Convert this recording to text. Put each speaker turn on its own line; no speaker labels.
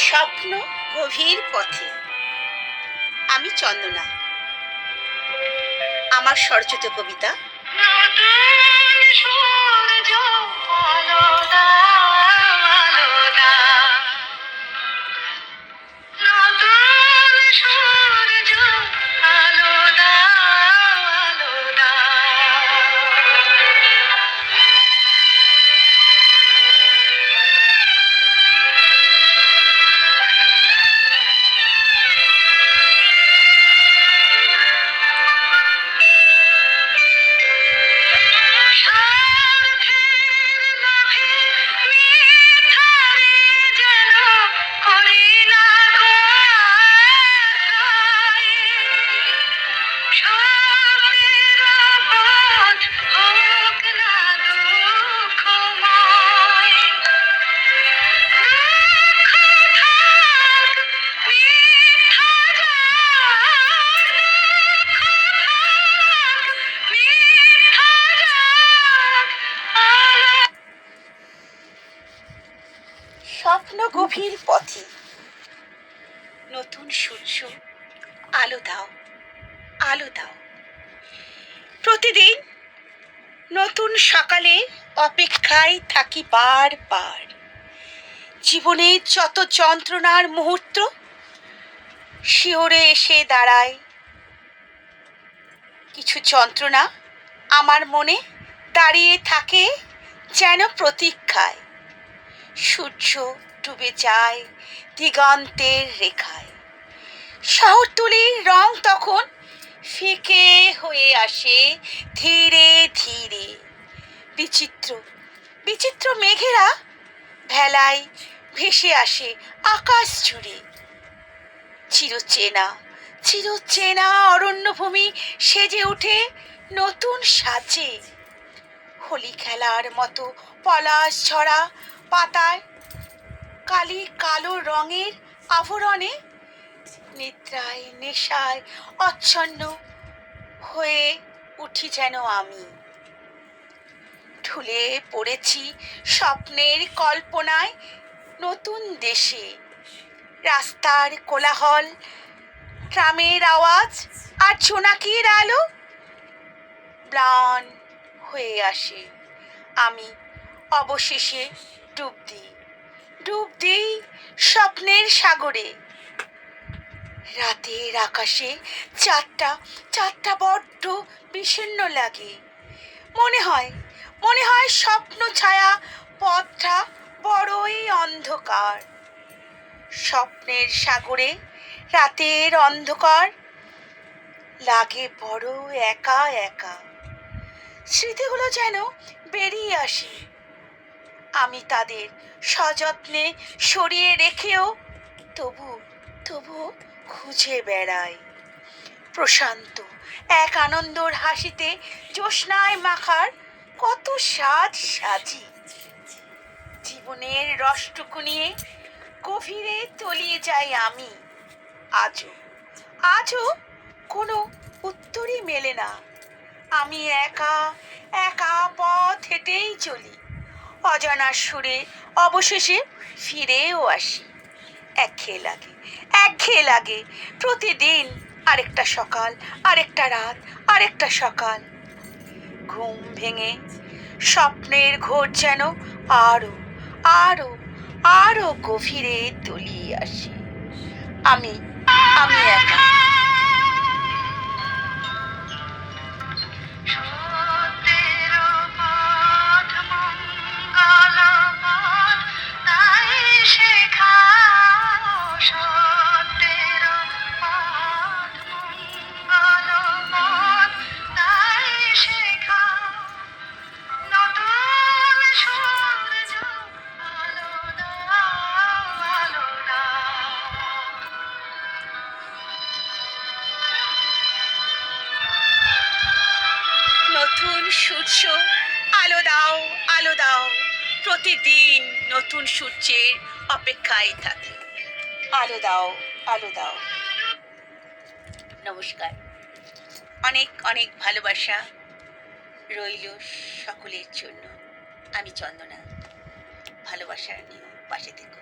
স্বপ্ন গভীর পথে। আমি চন্দনা। আমার স্বরচিত কবিতা।
নতুন সূর্য আলো দাও, আলো দাও। নতুন সূর্য আলো দাও, আলো স্বার্থের লোভে মিথ্যারে যেন করি না গো আশ্রয়। স্বপ্নের পথ হোক না দুঃখময়। দুঃখ থাক, মিথ্যা যাক, মিথ্যা যাক, আলো।
স্বপ্ন গভীর পথে। নতুন সূর্য আলো দাও, আলো দাও। প্রতিদিন নতুন সকালে অপেক্ষায় থাকি বারবার। জীবনের যত যন্ত্রণার মুহূর্ত শিহরে এসে দাঁড়ায়। কিছু যন্ত্রণা আমার মনে দাঁড়িয়ে থাকে যেন প্রতীক্ষায়। সূর্য ডুবে যায় দিগন্তের রেখায়। শহরতলির রং তখন ফিকে হয়ে আসে ধীরে ধীরে। বিচিত্র বিচিত্র মেঘেরা ভেলায় ভেসে আসে আকাশ জুড়ে। চিরচেনা চিরচেনা অরণ্যভূমি সেজে ওঠে নতুন সাজে। হোলি খেলার মতো পলাশ ঝরা পাতায় কালি কালো রঙের আভরণে নিদ্রায় নেশায় অচ্ছন্ন হয়ে উঠি যেন আমি। ঢুলে পড়েছি স্বপ্নের কল্পনায় নতুন দেশে। রাস্তার কোলাহল, ট্রামের আওয়াজ আর জোনাকির আলো ম্লান হয়ে আসে। আমি অবশেষে ডুব দিই স্বপ্নের সাগরে। রাতের আকাশে চাঁদটা বড্ড বিষণ্ণ লাগে। মনে হয় স্বপ্ন ছায়া পথটা বড়ই অন্ধকার। স্বপ্নের সাগরে রাতের অন্ধকার লাগে বড় একা একা। স্মৃতিগুলো যেন বেরিয়ে আসে। আমি তাদের সযত্নে সরিয়ে রেখেও তবু খুঁজে বেড়াই। প্রশান্ত এক আনন্দর হাসিতে জ্যোৎস্নায় মাখার কত সাজি। জীবনের রসটুকু নিয়ে গভীরে তলিয়ে যাই আমি। আজও কোনো উত্তরই মেলে না। আমি একা পথ হেঁটেই চলি। অজানা সুরে অবশেষে ফিরেও আসি। একঘেয়ে লাগে প্রতিদিন। আরেকটা সকাল, আরেকটা রাত, আরেকটা সকাল। ঘুম ভেঙে স্বপ্নের ঘোর যেন আরো গভীরে তলিয়ে আসি। আমি একা।
সত্যের পথ মঙ্গল পথ, তাই শেখাও। সত্যের পথ মঙ্গল পথ, তাই শেখাও। নতুন সূর্য আলো দাও, আলো দাও।
নতুন সূর্য আলো দাও, আলো দাও। প্রতিদিন নতুন সূর্যের অপেক্ষায় থাকি। আলো দাও, আলো দাও। নমস্কার। অনেক অনেক ভালোবাসা রইল সকলের জন্য। আমি চন্দনা। ভালোবাসার নিয়ে পাশে থেকো।